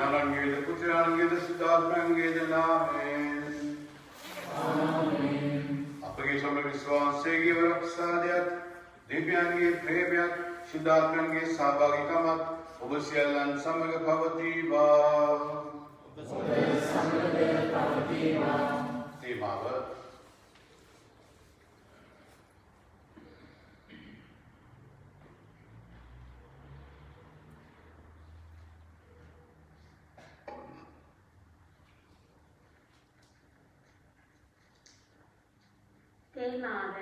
ඥානංගේද පුත්‍රයන්ගේද සිද්ධාත්මයන්ගේද නාමයෙන් අපගේ සමග විශ්වාසයේ වරක්ෂාදයක් දිව්‍යයන්ගේ ප්‍රේමයක් සිද්ධාත්මයන්ගේ සහභාගීකමක් ඔබ සියල්ලන් සමග පවතිවා. තේමාව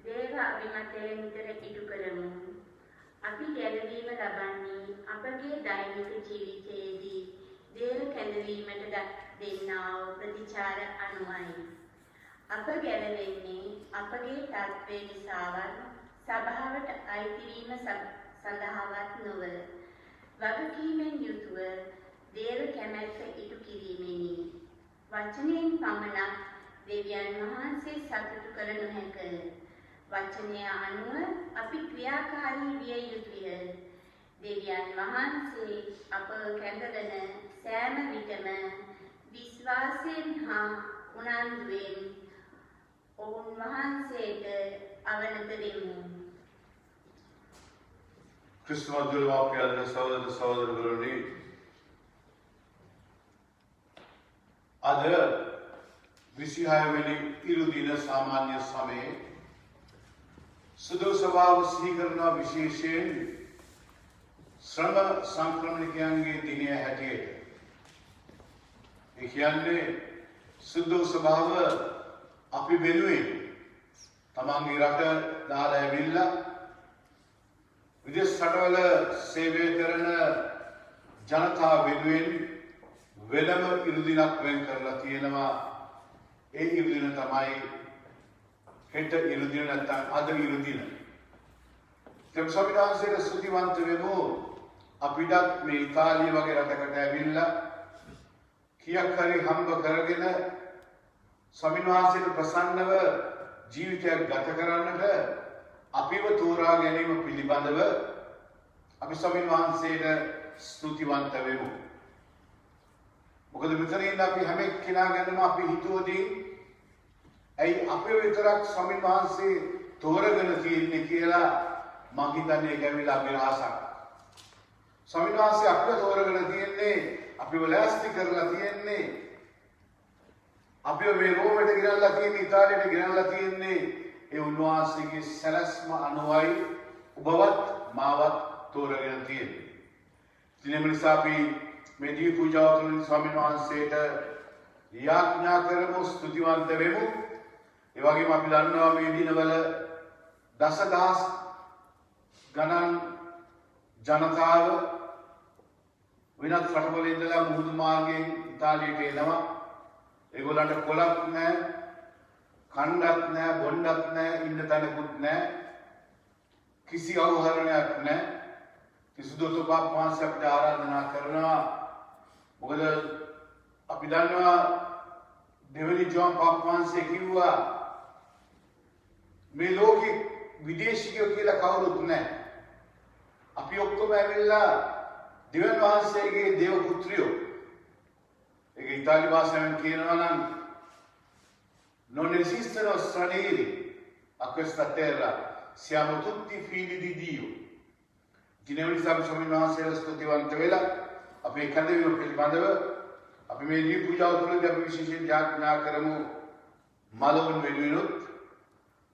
දේව අභිමතයේ නිතර ඉටු කරමු. අපි ගැලවීම ලබන්නේ අපගේ දෛනික ජීවිතයේදී දේව කැඳවීමට දෙන්නා වූ ප්‍රතිචාර අනුවයි. අප ගැලවෙන්නේ අපගේ තත්ත්වය නිසාවත් සභාවට අයිතිවීම සඳහාවත් නොව වගකීමෙන් යුතුව දේව කැමැත්ත ඉටු කිරීමෙනි. වචනයෙන් පමණක් දෙවියන් වහන්සේ සතුටු කළ නොහැක. වචනය අනුව අපි ක්‍රියාකාරී විය යුතුය. දෙවියන් වහන්සේ අප කැඳවන සෑම විටම විශ්වාසයෙන් හා උනන්දුවෙන් ඔවුන් වහන්සේට අවනත වෙමු. ක්‍රිස්තුමතුල් වාක්‍යයන් සහෝදර සහෝදරවරුනි, අද 26 වෙනි ඉරුදින සාමාන්‍ය සමයේ සුදු සභාව සිහි කරන විශේෂයෙන් ශ්‍රම සංක්‍රමණිකයන්ගේ දිනය හැටියට. ඒ කියන්නේ සුදු සභාව අපි වෙනුවෙන් තමන්ගේ රට දාලා ඇවිල්ලා විදේශ රටවල සේවය කරන ජනතාව වෙනුවෙන් වෙනම ඉරුදිනක් වෙන් කරලා තියෙනවා. ඒ ඉරුදින තමයි හෙට ඉරුදින නැත්නම් අද ඉරුදින. තෙම්සවිදාංශයේ ස්තුතිවන්ත වෙමු. අපිටත් මේ ඉතාලිය වගේ රටකට ඇවිල්ලා කීයක් හරි හම්බ කරගෙන ස්වාමින්වහන්සේට ප්‍රසන්නව ජීවිතයක් ගත කරන්නට අපිව තෝරා ගැනීම පිළිබඳව අපි ස්වාමින්වහන්සේට ස්තුතිවන්ත වෙමු. මොකද මෙතනින් අපි හැම එක්කෙනා ගැනම අපි හිතුවදී ඇයි අපේ විතරක් ස්වාමීන් වහන්සේ තෝරගෙන තියෙන්නේ කියලා මං හිතන්නේ ඒක ඇවිල්ලා අපේ රහසක්. ස්වාමීන් වහන්සේ අපිව තෝරගෙන තියෙන්නේ, අපිව ලෑස්ති කරලා තියෙන්නේ, අපිව මේ රෝමයට ගෙනල්ලා තියෙන්නේ, ඉතාලියට ගෙනල්ලා තියෙන්නේ ඒ උන්වහන්සේගේ සැලැස්ම අනුවයි ඔබවත් මාවත් තෝරගෙන තියෙන්නේ. ඉතින් ඒ නිසා අපි මේ දී පූජාව තුළින් ස්වාමීන් වහන්සේට යාඥා කරමු, ස්තුතිවන්ත වෙමු. ඒ වගේම අපි දන්නවා මේ දිනවල දසදහස් ගණන් ජනතාව වෙනත් රටවල ඉඳලා මුහුදු මාර්ගයෙන් ඉතාලියට එනවා. ඒගොල්ලන්ට කොලක් නැහැ, කණ්ඩක් නැහැ, බොණ්ඩක් නැහැ, ඉන්න තැනකුත් නැහැ, කිසි අවහරණයක් නැහැ. කිසිදු පාප වහන්සේ අපිට ආරාධනා කරනවා. මොකද අපි දන්නවා දෙවනි ජෝන් පාප වහන්සේ කිව්වා මේ ලෝකේ විදේශිකයෝ කියලා කවුරුත් නැහැ. අපි ඔක්කොම ඇවිල්ලා දෙවියන් වහන්සේගේ දේව පුත්‍රයෝ. ඒක ඉතාලි භාෂාවෙන් කියනවා නම් non esistono stranieri a questa terra, siamo tutti figli di Dio. දිනවල ස්වාමීන් වහන්සේලා ස්තුතිවන්ත වෙලා අපේ කඳවීම පිළිබඳව අපි මේ දී පූජාව තුළදී අපි විශේෂයෙන් යාඥා කරමු. මලවුන් වෙනුවෙනුත්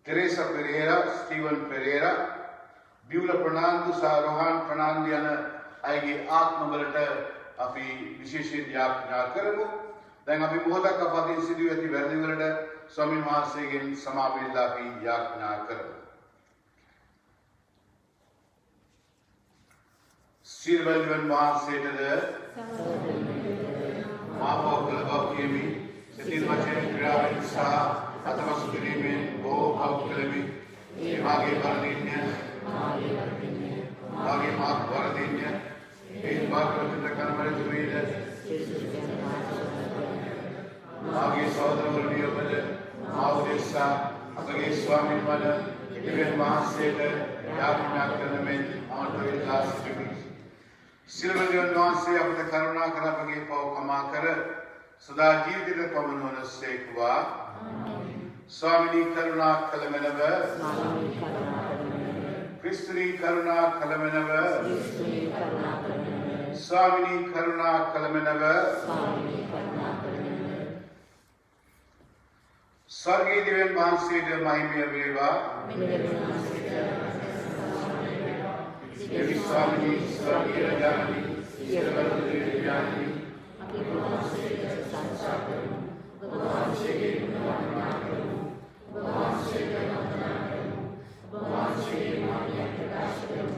තෙරේසා පෙරේරා, ස්ටීවන් පෙරේරා, බියුලා ප්‍රනාන්දු සහ රෝහන් ප්‍රනාන්දු යන අයගේ ආත්මවලට අපි විශේෂයෙන් යාඥා කරමු. දැන් අපි මොහොතක් අපදින් සිදුව ඇති වැරදි වලට ස්වාමීන් වහන්සේගෙන් සමාව ඉල්ලා අපි යාඥා කරමු. සිල්වල්වන් වහන්සේටද මාපව කළ බව කියමි. සිතින් වචන ක්‍රියාවෙන් සහ අතපසු කිරීමෙන් බොහෝ පව් කළෙමි. ඒ මාගේ වරදින්ය, මාගේ මාත් වරදින්ය. ඒ මාර්ගවලට කර්මවල දුවේද මාගේ සහෝදරවරුනි ඔබද මා උදෙසා අපගේ ස්වාමීන් වහන්සේ දෙවියන් වහන්සේට යාඥා කරන මෙන් අමතක ඉල්ලා සිටිමි. සිල්වදින වහන්සේ අපට කරුණා කර අපගේ පව කමා කර සදා ජීවිතයට පමුණවන සේක්වා. ස්වාමිනී කරුණා කළ මෙලව ක්‍රිස්තුනී කරුණා කළ මෙලව ස්වාමිනී කරුණා කළ මෙලව ස්වර්ගීය දෙවියන් වහන්සේට මහිමය වේවා. देवी स्वामी स्वर्गीय राजानी सिरवल देवयानी अपने भगवान से संसार करूं भगवान से गुणगान करूं भगवान से वंदना करूं भगवान से मान्य प्रकाश करूं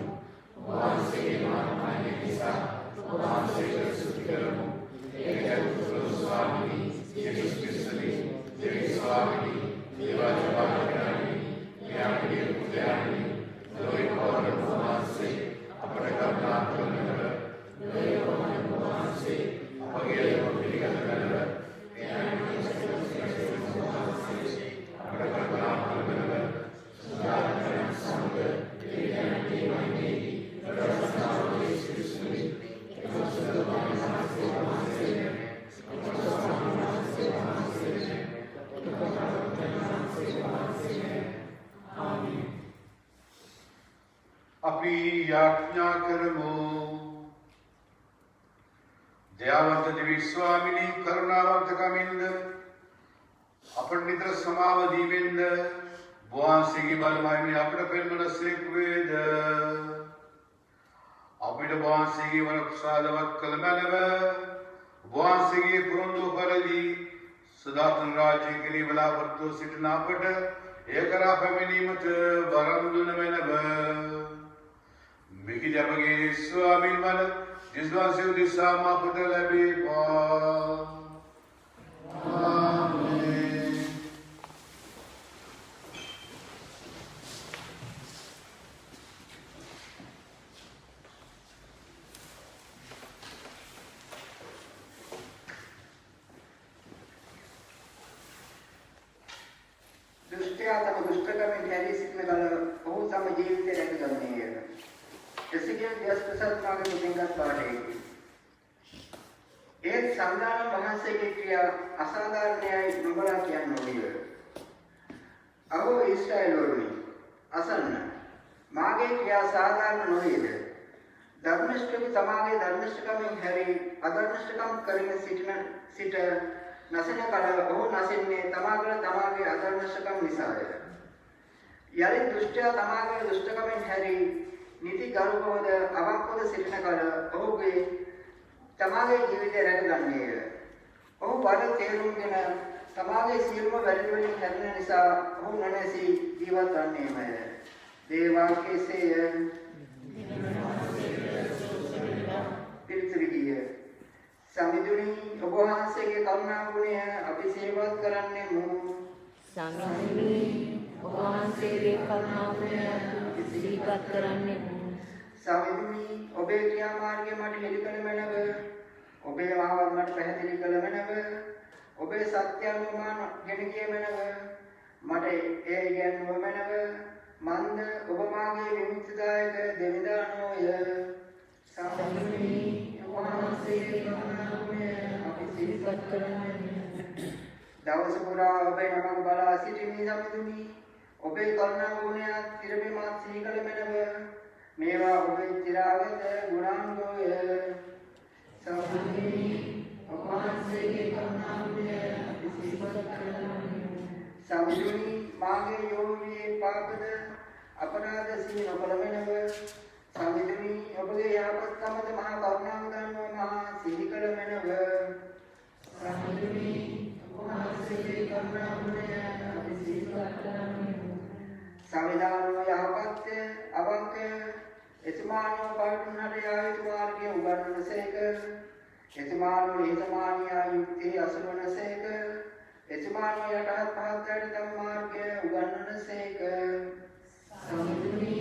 भगवान से मान्य दिशा भगवान से स्तुति करूं देवी स्वामी देवी कृष्णनी देवी स्वामी देवाजवानी ज्ञानी ज्ञानी लोई और भगवान से अपने करना करने लोई और भगवान से अपने अपने करने ज्ञानी भगवान से अपने करना करने सुधार करना संग ज्ञानी मायने रचना और सृष्टि अपनी याज्ञा करमो. दयावंत देवी स्वामिनी करुणावंत कामिंद अपन निद्र समावधीविंद बुआंसी बलमाई में अपने पेन से वेद अपिड बुआंसी वनक्षादवत कलमनव बुआंसी पुरंदो परली सदातन राज्य के लिए बला वर्तो सिटना पट एकरा फमिनी मत बरंदुन मेनव मिकी जबगे स्वामी मन जिसवा से दिशा मापट लबे बा. आमीन. दुष्टया तम दुष्टकर्म ध्यानी सिद्धने वाला बहुत समय जीवित रहने करने है. जैसे कि हम 10% आगे मुझेंगा पढ़ेंगे. एक साधारण भाषा की क्रिया असाधारण न्याय नंबरा क्या नोड़ी है. अहो इस्राएल लोगों असन्न मागे क्रिया साधारण नोड़ी है. धर्मिष्ठ की तमागे धर्मिष्ठ का में हरी अधर्मिष्ठ का करेंगे सिट नसने का अहो नसने तमागे अधर्मिष्ठ का मिसाल है. यारी दुष्टया तमागे दुष्ट का में हरी नीति गरुकोद अवाकोद सिटने का ओगे तमागे जीवित रह गन्ने ओ बारे तेरुम के न तमागे सीलमो वैल्यूली करने निसा ओ नने सी जीवन करने में देवा के से पितृकी है समिधुनी भगवान से के करुणा गुणे अभी सेवा करने मुँह समिधुनी भगवान से के करुणा गुणे सेवा करने सावित्री ओबे क्या मार्ग मठ हेलिकल मेनव ओबे वावर मठ पहदिली कल मेनव ओबे सत्यानुमान ගෙනගිය मेनव මට ඒ ඉගෙනුව मेनव මන්ද ඔබ මාගේ විමුක්තිදායක දෙවිදානෝය सावित्री වහන්සේ කරුණාවනේ අපි සිහිපත් කරන්නේ දවස පුරා ඔබේ නමක් බලා සිටිමි සමිඳුනි ඔබේ කරුණා ගුණය තිරෙමත් සිහිකල मेनव मेवा उबे चिरागत गुणांगोय सावित्री भगवान से के करुणा गुणे सावित्री मागे योगी पापद अपराध सी नपलमेनव सावित्री अबगे यापत तमद महा करुणा दान महा सिहिकल मेनव सावित्री भगवान से के करुणा गुणे साविधानो यापत अवंक यजमानो पाटुनर यावित मार्गे उगरण सेक यजमानो यजमानिया युक्ति असुरन सेक यजमानो यटहत पहतर दम मार्गे उगरण सेक समुद्री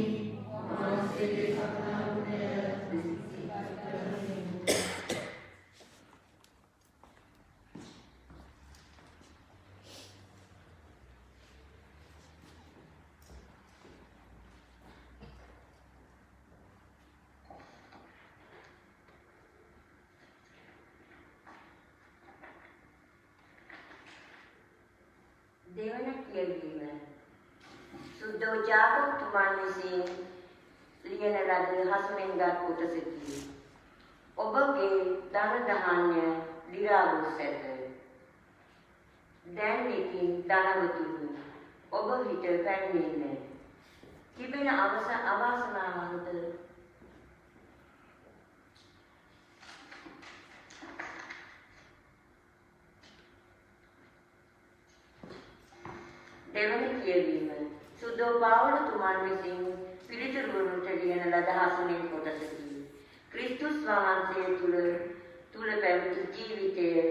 मानसे के करुणा गुणे දෙවන කියවීම සුද්ධෝජාතතුමන් විසින් ලියන ලද හසුනෙන්ගත් කොටසකි. ඔබගේ ධන ධාන්‍ය දිරා වූ සැත. දැන් ඉතින් ධනවතුනි ඔබ හිට පැමිණෙන්න. තිබෙන අවාසනාවන්ත දෙවන කියවීම සුද්ධෝ පාවලතුමන් විසින් පිළිතුරුවරුන්ට ලියන ලද හසුනෙන් කොටසකි. ක්‍රිස්තුස් වහන්සේ තුල පැවති ජීවිතයේ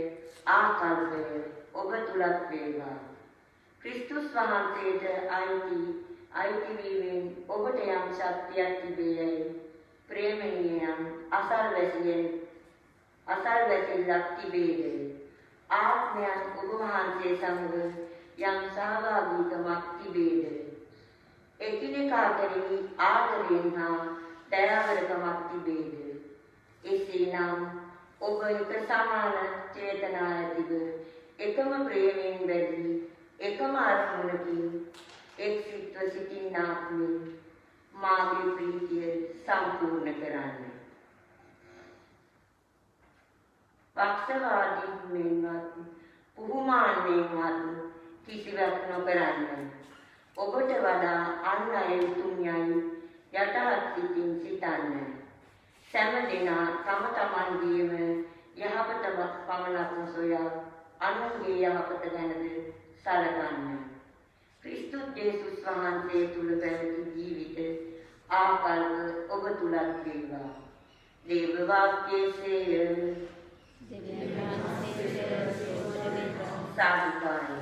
ආකල්පය ඔබ තුලත් වේවා. ක්‍රිස්තුස් වහන්සේට අයිති වීමෙන් ඔබට යම් ශක්තියක් තිබේයයි ප්‍රේමණීයයන් අසල්වැසිල්ලක් තිබේද. ආත්මයන් ඔබ වහන්සේ සමග යම් සහභාගීකමක් තිබේද. එකිනෙකා කෙරෙහි ආදරයෙන් හා දයාවරකමක් තිබේද. එසේනම් ඔබ එක සමාන චේතනා ඇතිව එකම ප්‍රේමයෙන් බැඳී එකම අරමුණකින් එක් සිත්ව සිටින්නාක් මෙන් මාගේ ප්‍රීතිය සම්පූර්ණ කරන්න. පක්ෂවාදී මෙන්වත් පුහුමාන්නෙන්වත් කිසිවක් නොකරන්න. ඔබට වඩා අන් අය උතුම් යයි යටහත් සිතින් සිතන්න. සෑම දෙනා තම තමන්ගේම යහපත පමණක් නොසොයා අනුන්ගේ යහපත ගැනද සලකන්න. ක්‍රිස්තුස් ජේසුස් වහන්සේ තුල පැවති ජීවිත ආකල්ප ඔබ තුලත් වේවා. දේව වාක්‍යයේ සාදුකාරය.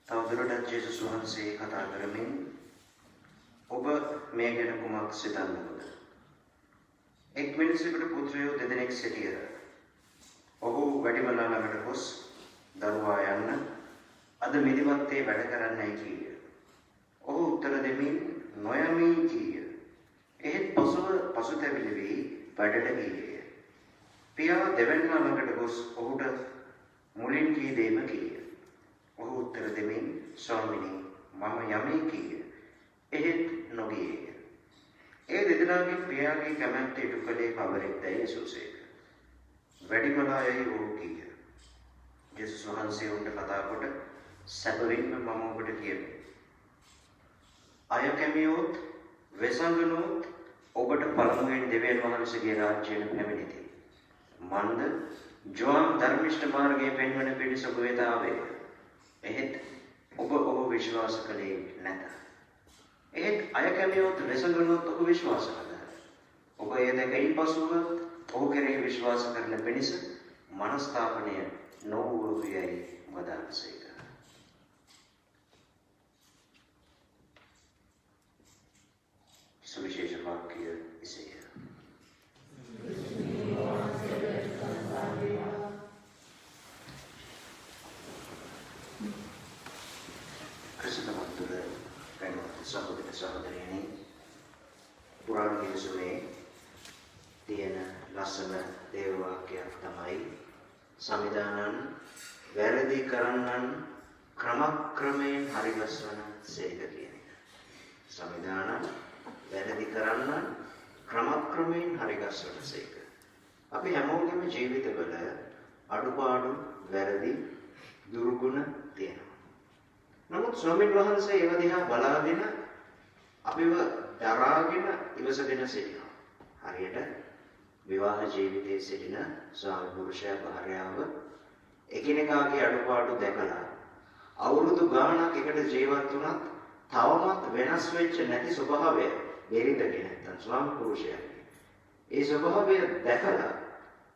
තවදුරටත් ජේසුස් වහන්සේ කතා කරමින් ඔබ මේ ගැන කුමක් සිතන්නද? එක් මිනිසෙකුට පුත්‍රයෝ දෙදෙනෙක් සිටියහ. ඔහු වැඩිමලා ළඟට ගොස් දරුවා යන්න අද මිදිමත්තේ වැඩ කරන්නයි කීය. ඔහු උත්තර දෙමින් නොයමි කීය. එහෙත් පසුතැවිලි වී වැඩට ගියේය. පියා දෙවැන්නා ළඟට ගොස් ඔහුට මුලින් කී දෙයම කීය. ඔහු උත්තර දෙමින් ස්වාමිනී මම යමි කීය. එහෙත් නොගියේය. ඒ දෙදෙනාගේ පියාගේ කැමැත්ත ඉටු කළේ කවරෙක්දැයි ඇසූසේක. වැඩිමලායයි ඔහු කීය. ජේසුස් වහන්සේ ඔහුට කතා කොට සැබවින්ම මම ඔබට කියමි. අය කැමියොත් වෙසඟනොත් ඔබට පළමුවෙන් දෙවියන් වහන්සේගේ රාජ්‍යයට පැමිණෙති. මන්ද ජෝම් ධර්මිෂ්ඨ මාර්ගයේ පෙන්වන පිණිස ඔබ වෙත ආවේ. එහෙත් ඔබ විශ්වාස කළේ නැත. එහෙත් අය කැමියොත් රැසගනොත් ඔබ විශ්වාස කළා. ඔබ ඒ දෙකෙන් පසුව ඔහු කෙරෙහි විශ්වාස කරන පිණිස මනස්ථාපනය නොවූ යයි වදාළසේක. सुविशेष वाक्य इसे कृष्णमंत्र सहोदर सहोदरी पुराण दिवसों තියෙන ලස්සන දේව වාක්‍යයක් තමයි සමිදානන් වැරදි කරන්නන් ක්‍රමක්‍රමයෙන් හරිගස්වන සේක කියන එක. සමිදානන් වැරදි කරන්නන් ක්‍රමක්‍රමයෙන් හරිගස්වන සේක. අපි හැමෝගෙම ජීවිතවල අඩුපාඩු වැරදි දුර්ගුණ තියෙනවා. නමුත් ස්වාමීන් වහන්සේ ඒව දිහා බලාගෙන අපිව දරාගෙන ඉවසගෙන සිටිනවා. හරියට විවාහ ජීවිතයේ සිටින ස්වාමි පුරුෂයා භාර්යාව එකිනෙකාගේ අඩුපාඩු දැකලා අවුරුදු ගාණක් එකට ජීවත් වුණත් තවමත් වෙනස් වෙච්ච නැති ස්වභාවය බෙරිදගෙන නැත්නම් ස්වාමි පුරුෂයාගේ ඒ ස්වභාවය දැකලා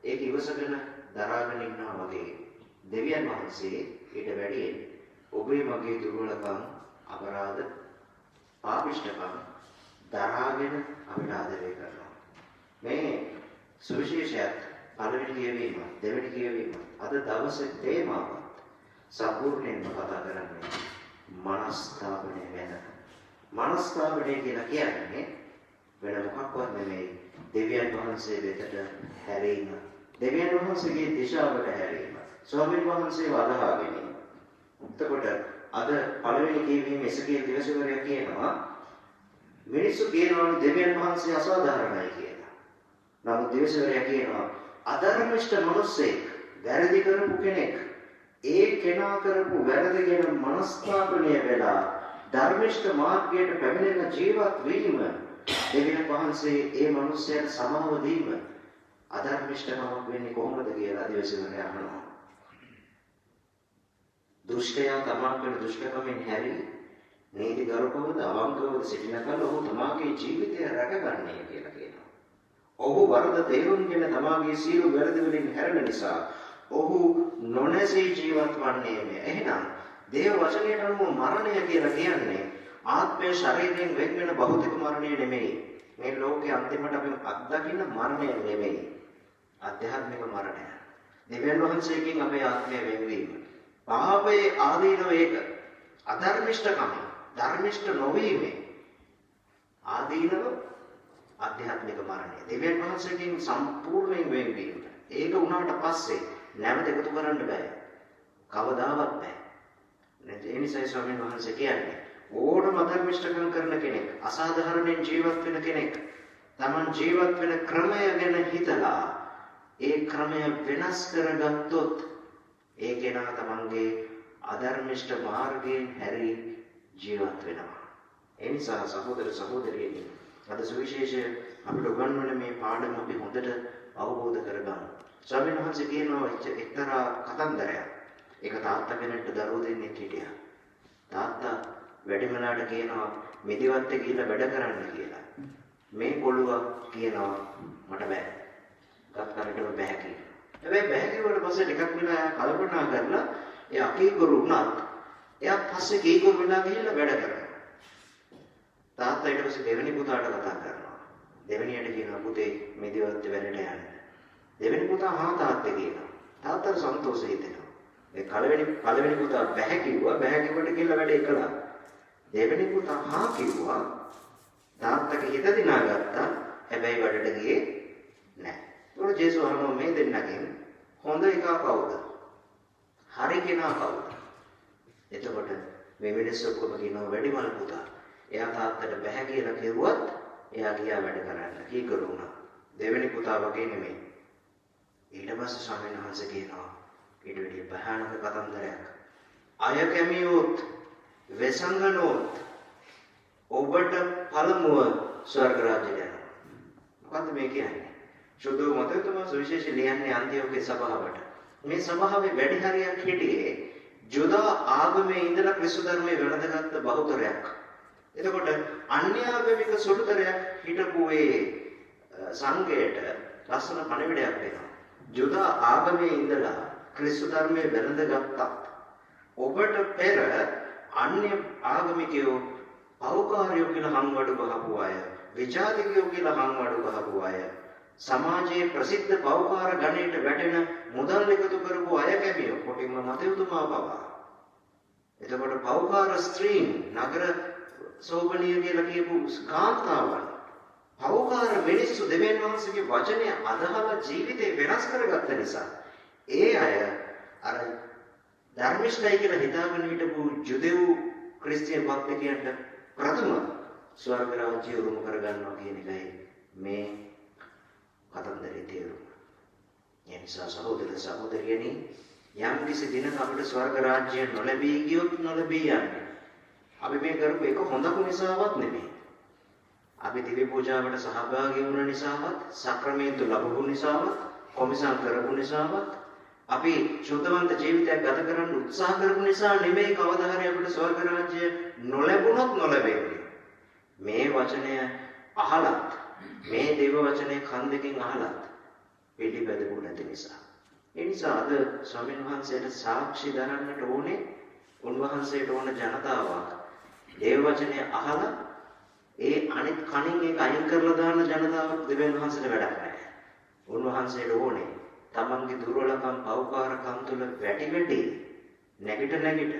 ඒක ඉවසගෙන දරාගෙන ඉන්නවා වගේ දෙවියන් වහන්සේ ඊට වැඩියෙන් ඔබේ මගේ දුර්වලකම් අපරාධ පාපිෂ්ඨකම් දරාගෙන අපිට ආදරය කරනවා. මේ සුවිශේෂයක් පළවෙනි කියවීම දෙවෙනි කියවීම අද දවසේ තේමාව සම්පූර්ණයෙන්ම කතා කරන්නේ මනස්ථාපනය ගැන. මනස්ථාපනය කියලා කියන්නේ වෙන මොකක්වත් නෙමෙයි දෙවියන් වහන්සේ වෙතට හැරීම. දෙවියන් වහන්සේගේ දිශාවට හැරීම. ස්වාමීන් වහන්සේව අදහා ගැනීම. එතකොට අද පළවෙනි කියවීම එසකේ දිවසවරයා කියනවා මිනිස්සු කියනවා දෙවියන් වහන්සේ අසාධාරණයි කියලා. නමුත් දිවසවරයා කියනවා අධර්මිෂ්ඨ මිනිසෙක් වැරදි කරපු කෙනෙක් ඒ කෙනා කරපු වැරදි ගැන මනස්ථාපනය වෙලා ධර්මිෂ්ඨ මාර්ගයට පැමිණෙන ජීවත් වීම දෙවියන් වහන්සේ ඒ මිනිසයාට සමාව දීම අධර්මිෂ්ඨකමක් වෙන්නේ කොහොමද කියලා දිවසවරයා අහනවා. දුෂ්ටයා තමා කරන දුෂ්ටකමෙන් හැරි නීතිගරුකවද අවංකවද සිටින කල ඔහු තමාගේ ජීවිතය රැකගන්නේ කියලා කියනවා. ඔහු වරද තේරුම්ගෙන තමාගේ සියලු වැරදි වලින් හැරෙන නිසා ඔහු නොනැසී ජීවත් වන්නේ. එහෙනම් දේව වචනයට අනුව මරණය කියලා කියන්නේ ආත්මය ශරීරයෙන් වෙන් වෙන භෞතික මරණය නෙමෙයි. මේ ලෝකයේ අන්තිමට අපි අත්දකින්න මරණය නෙමෙයි. ආධ්‍යාත්මික මරණය. දෙවියන් වහන්සේගෙන් අපේ ආත්මය වෙන්වීම. පාපයේ ආදීනව ඒක. අධර්මිෂ්ඨකම ධර්මිෂ්ඨ නොවීමේ ආදීනව ආධ්‍යාත්මික මරණය. දෙවියන් වහන්සේගෙන් සම්පූර්ණයෙන් වෙන්වීම. ඒක වුණාට පස්සේ නැවත එකතු කරන්න බෑ. කවදාවත් බෑ. ඒ නිසා ස්වාමීන් වහන්සේ කියන්නේ ඕනම අධර්මිෂ්ඨකම් කරන කෙනෙක්, අසාධාරණයෙන් ජීවත් වෙන කෙනෙක්, Taman ජීවත් වෙන ක්‍රමය ගැන හිතලා ඒ ක්‍රමය වෙනස් කරගත්තොත් ඒ කෙනා තමන්ගේ අධර්මිෂ්ඨ මාර්ගයෙන් හැරී ජීවත් වෙනවා. ඒ නිසා සහෝදර සහෝදරියනි අද සුවිශේෂය අපිට උගන්වන මේ පාඩම අපි හොඳට අවබෝධ කරගන්න. ස්වාමීන් වහන්සේ කියනවා එක්තරා කතන්දරයක්. ඒක තාත්තා කෙනෙක්ට දරුවෝ දෙන්නෙක් හිටියා. තාත්තා වැඩිමලාට කියනවා මෙදිවත්තේ ගිහිල්ලා වැඩ කරන්න කියලා. මේ කොළුව කියනවා මට බෑ. ගත්තරටම බෑ කියලා. හැබැයි බෑ කිව්වට පස්සේ ටිකක් වෙලා කල්පනා කරලා එයා කීකරු වුණත් එයා පස්සේ කීකරු වෙලා ගිහිල්ලා වැඩ කරනවා. තාත්තා ඊට පස්සේ දෙවෙනි පුතාට කතා කරනවා. දෙවෙනියට කියනවා පුතේ මෙදිවත්තේ වැඩට යන්න. දෙවෙනි පුතා හා තාත්තේ කියනවා. තාත්තට සන්තෝෂ හිතෙනවා. ඒ පළවෙනි පුතා බෑ කිව්වා. බෑ කිව්වට කියලා වැඩේ කළා. දෙවෙනි පුතා හා කිව්වා. තාත්තගේ හිත දිනාගත්තා. හැබැයි වැඩට ගියේ නැහැ. ඒකට ජේසුස් අහනවා මේ දෙන්නගෙන් හොඳ එකා කවුද? හරි කෙනා කවුද? එතකොට මේ මිනිස්සු ඔක්කොම කියනවා වැඩිමල් පුතා. එයා තාත්තට බෑ කියලා කිව්වත් එයා ගියා වැඩ කරන්න. කීකරු වුණා. දෙවෙනි පුතා වගේ නෙමෙයි. ඊට පස්සේ ස්වාමීන් වහන්සේ කියනවා ඊට වැඩි භයානක කතන්දරයක්. අය කැමියොත් වෙසංගනොත් ඔබට පළමුව ස්වර්ග රාජ්‍යයට යනවා. මොකද්ද මේ කියන්නේ? සුදු මතකතුමා සුවිශේෂ ලියන්නේ අන්තිෝකේ සභාවට. මේ සභාවේ වැඩි හරියක් හිටියේ ජුදා ආගමේ ඉඳලා ක්‍රිස්තු ධර්මයේ වැළඳගත්ත බහුතරයක්. එතකොට අන්‍ය ආගමික සුළුතරයක් හිටපු ඒ සංඝයට ලස්සන පණිවිඩයක් දෙනවා. ජුදා ආගමේ ඉඳලා ක්‍රිස්තු ධර්මයේ වැළඳගත්තා. ඔබට පෙර අන්‍ය ආගමිකයෝ අවකාරයෝ කියලා හංවඩු ගහපු අය, විජාතිකයෝ කියලා හංවඩු ගහපු අය, සමාජයේ ප්‍රසිද්ධ පෞකාර ගණයට වැටෙන මුදල් එකතු කරපු අය කැමියෝ කොටින්ම මතයුතුමා පවා. එතකොට පෞකාර ස්ත්‍රීන් නගර සෝබණීය කියලා කියපු කාන්තාවන් පෞකාර මිනිස්සු දෙවියන් වහන්සේගේ වචනය අදහලා ජීවිතේ වෙනස් කරගත්ත නිසා ඒ අය අර ධර්මිෂ්ඨයි කියලා හිතාගෙන හිටපු ජුදෙව් ක්‍රිස්තියානි භක්තිකයන්ට ප්‍රථම ස්වර්ග රාජ්‍ය උරුම කරගන්නවා කියන එකයි මේ කතන්දරේ තේරුම. ඒ නිසා සහෝදර සහෝදරියනි යම් කිසි දිනක අපිට ස්වර්ග රාජ්‍ය නොලැබී ගියොත් නොලැබී යන්නේ. අපි මේ කරපු එක හොඳකු නිසාවත් නෙමෙයි. අපි දිව්‍ය පූජාවට සහභාගී වුණ නිසාවත්, සක්‍රමේන්තු ලැබුණු නිසාවත්, කොමිසම් කරපු නිසාවත්, අපි ශුද්ධවන්ත ජීවිතයක් ගත කරන්න උත්සාහ කරපු නිසා නෙමෙයි කවදා හරි අපිට ස්වර්ග රාජ්‍ය නොලැබුණොත් නොලැබෙන්නේ. මේ වචනය අහලත්, මේ දේව වචනේ කන් දෙකෙන් අහලත් පිළිපැදපු නැති නිසා. ඒ නිසා අද ස්වාමීන් වහන්සේට සාක්ෂි දරන්නට ඕනේ උන්වහන්සේට ඕන ජනතාවක්. දේව වචනේ අහලා ඒ අනිත් කණින් ඒක අයින් කරලා දාන ජනතාවක් දෙවියන් වහන්සේට වැඩක් නැහැ. උන්වහන්සේට ඕනේ තමන්ගේ දුර්වලකම් පෞකාරකම් තුල වැටි නැගිට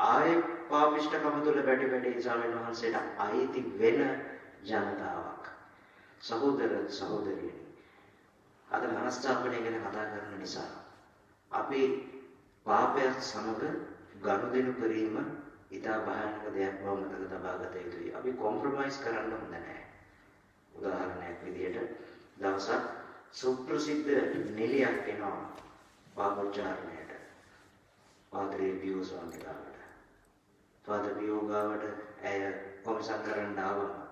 ආයේ පාපිෂ්ඨකම තුල වැටි ස්වාමීන් වහන්සේට අයිති වෙන ජනතාවක්. සහෝදර සහෝදරියනි අද මනස්ථාපනය ගැන කතා කරන නිසා අපි පාපයක් සමග ගනුදෙනු කිරීම ඉතා භයානක දෙයක් බව මතක තබා ගත යුතුයි. අපි කොම්ප්‍රොමයිස් කරන්න හොඳ නැහැ. උදාහරණයක් විදිහට දවසක් සුප්‍රසිද්ධ නිලියක් එනවා පාපෝච්චාරණයට. පාදරේ බියෝ ස්වාමීලාට. පාද බියෝ ගාවට ඇය කොමිසම් කරන්න ආවම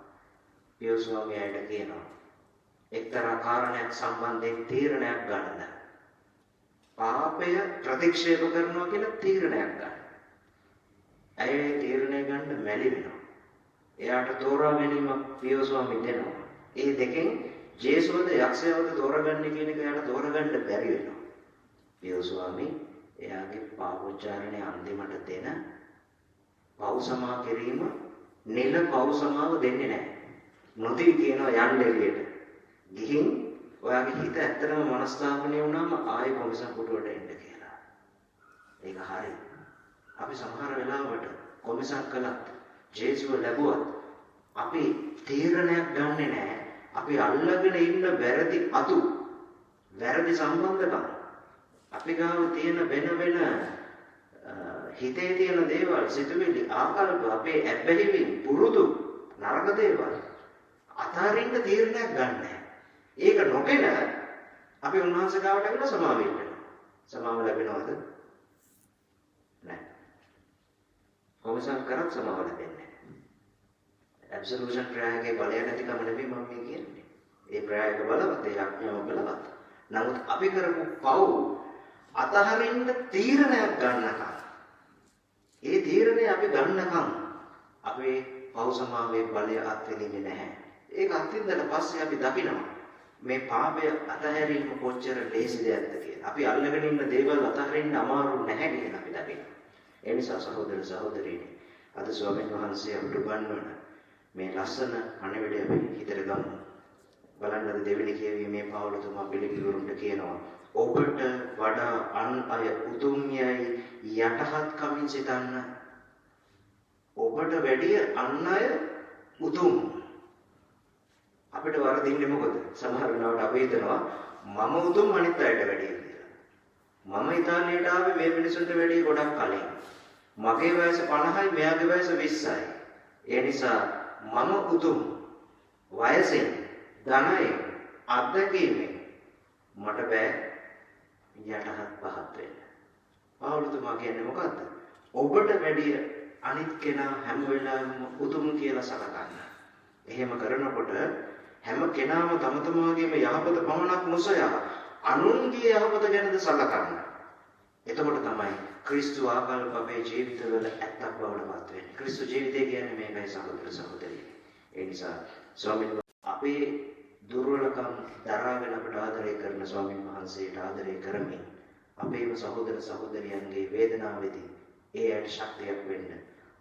බියෝ ස්වාමීයාට කියනවා එක්තරා කාරණයක් සම්බන්ධයෙන් තීරණයක් ගන්න. පාපය ප්‍රතික්ෂේප කරනවා කියලා තීරණයක් ගන්න. ඇය තීරණය ගන්න මැලි වෙනවා. එයාට තෝරා ගැනීමක් බියෝ ස්වාමී දෙනවා. ඒ දෙකෙන් ජේසුවද යක්ෂයවද තෝරගන්නේ කියන එක එයාට තෝරගන්න බැරි වෙනවා. බියෝ ස්වාමී එයාගේ පාපෝච්චාරණය අන්තිමට දෙන පව් සමා කිරීම නිල පව් සමාව දෙන්නේ නැහැ. නොදී කියනවා යන්න එළියට. ගිහින් ඔයාගේ හිත ඇත්තටම මනස්ථාපනය වුණාම ආයෙ කොමිසම් පුටුවට එන්න කියලා. ඒක හරි. අපි සමහර වෙලාවට කොමිසම් කළත් ජේසුව ලැබුවත් අපි තීරණයක් ගන්නෙ නැහැ. අපි අල්ලගෙන ඉන්න වැරදි අතු වැරදි සම්බන්ධකම් අපි ගාව තියෙන වෙන හිතේ තියෙන දේවල් සිතුවිලි ආකල්ප අපේ ඇබ්බැහිමින් පුරුදු නරක දේවල් අතාරින්න තීරණයක් ගන්න. ඒක නොගෙන අපි උන්වහන්සේ ගාවට ඇවිල්ලා සමාව වෙනවා. සමාව ලැබෙනවද? නැහැ. කොහොමසම් කරත් සමාව ලැබෙන්නේ නැහැ. ඇබ්සලූෂන් ප්‍රායෝගික බලය නැතිකම නෙමෙයි මම මේ කියන්නේ. ඒ ප්‍රායෝගික බලවත් ඒ අඥාව බලවත්. නමුත් අපි කරපු පව් අතහරින්න තීරණයක් ගන්නකම් ඒ තීරණය අපි ගන්නකම් අපේ පව් සමාවේ බලය අත්විඳින්නේ නැහැ. ඒක අත්විඳලා පස්සේ අපි දකිනවා මේ පාපය අතහැරීම කොච්චර ලේසි දෙයක්ද කියලා. අපි අල්ලගෙන ඉන්න දේවල් අතහරින්න අමාරු නැහැ කියලා අපි දකිනවා. ඒ නිසා සහෝදර සහෝදරීනි අද ස්වාමීන් වහන්සේ අපට උගන්වන මේ ලස්සන අණවිඩය අපි හිතට ගමු. බලන්න දෙවෙනි කියවීමේ පවුලතුමා පිළිගිරුන්ට කියනවා ඔබට වඩා අන් අය උතුම්යයි යටහත් කමින් සිතන්න. ඔබට වැඩිය අන් අය උතුම්. අපිට වරදින්නේ මොකද? සමහර වෙලාවට අපි හිතනවා මම උතුම් අනිත් අයට වැඩිය කියලා. මම ඉතාලියට ආවේ මේ මිනිසුන්ට වැඩිය ගොඩක් කලින්. මගේ වයස 50යි මෙයාගේ වයස 20යි. ඒ නිසා මම උතුම්. වයසෙන්, ධනයෙන්, අත්දැකීමෙන් මට බෑ යටහත් පහත් වෙන්න. පාවුලතුමා කියන්නේ මොකද්ද? ඔබට වැඩිය අනිත් කෙනා හැම වෙලාවෙම උතුම් කියලා සලකන්න. එහෙම කරනකොට හැම කෙනාම තම තමාගේම යහපත පමණක් නොසොයා අනුන්ගේ යහපත ගැනද සලකන්න. එතකොට තමයි ක්‍රිස්තු ආකල්ප අපේ ජීවිතවල ඇත්තක් බවට පත් වෙන්නේ. ක්‍රිස්තු ජීවිතය කියන්නේ මේකයි සහෝදර සහෝදරියනි. ඒ නිසා ස්වාමීන් අපේ දුර්වලකම් දරාගෙන අපට ආදරය කරන ස්වාමීන් වහන්සේට ආදරය කරමින් අපේම සහෝදර සහෝදරියන්ගේ වේදනාවේදී ඒ ඇට ශක්තියක් වෙන්න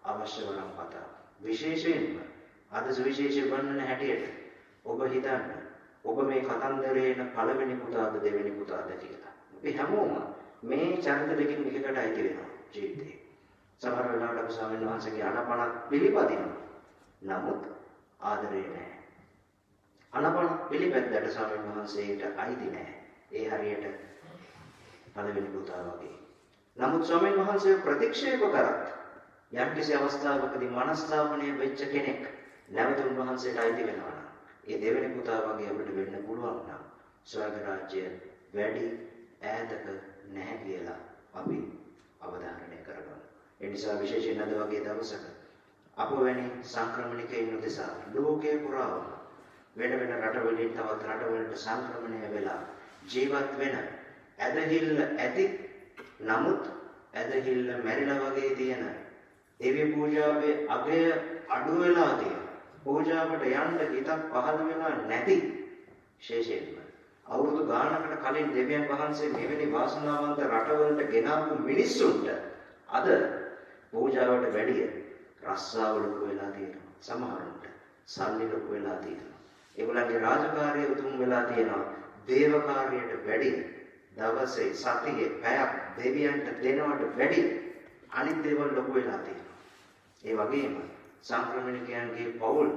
අවශ්‍ය වන පතා. විශේෂයෙන්ම අද සුවිශේෂී වන්නන හැටියට ඔබ හිතන්න ඔබ මේ කතන්දරේන පළවෙනි පුතාද දෙවෙනි පුතාද කියලා. අපි හැමෝම මේ චරිත දෙකකින් එකකට අයිති වෙනවා ජීවිතේ. සමහර වෙලාවට අපි ස්වාමීන් වහන්සේගේ අනපනක් පිළිපදිනවා. නමුත් ආදරේ නැහැ. අනපන පිළිපැද්දට ස්වාමීන් වහන්සේට අයිති නැහැ. ඒ හරියට පළවෙනි පුතා වගේ. නමුත් ස්වාමීන් වහන්සේ ප්‍රතික්ෂේප කරත් යම්කිසි අවස්ථාවකදී මනස්ථාපනය වෙච්ච කෙනෙක් නැවත උන්වහන්සේට අයිති වෙනවා නම් ඒ දෙවෙනි පුතා වගේ අපිට වෙන්න පුළුවන් නම් ස්වර්ග රාජ්‍ය වැඩි ඈතක නැහැ කියලා අපි අවධාරණය කරගමු. ඒ නිසා විශේෂයෙන් අද වගේ දවසක අප වැනි සංක්‍රමණිකයින් උදෙසා ලෝකයේ පුරාම වෙන වෙන රටවලින් තවත් රටවලට සංක්‍රමණය වෙලා ජීවත් වෙන ඇදහිල්ල ඇති නමුත් ඇදහිල්ල මැරිලා වගේ තියෙන දෙවි පූජාවේ අගය අඩු වෙලා තියෙන පූජාවට යන්න හිතක් පහළ වෙලා නැති විශේෂයෙන්ම අවුරුදු ගානකට කලින් දෙවියන් වහන්සේ මෙවැනි වාසනාවන්ත රටවලට ගෙනාවු මිනිස්සුන්ට අද පූජාවට වැඩිය රස්සාව ලොකු වෙලා තියෙනවා. සමහරුන්ට සල්ලි ලොකු වෙලා තියෙනවා. ඒගොල්ලන්ගේ රාජකාරිය උතුම් වෙලා තියෙනවා. දේව කාර්යයට වැඩිය දවසේ සතියේ පැයක් දෙවියන්ට දෙනවට වැඩිය අනිත් දේවල් ලොකු වෙලා තියෙනවා. ඒ වගේම සංක්‍රමණිකයන්ගේ පවුල්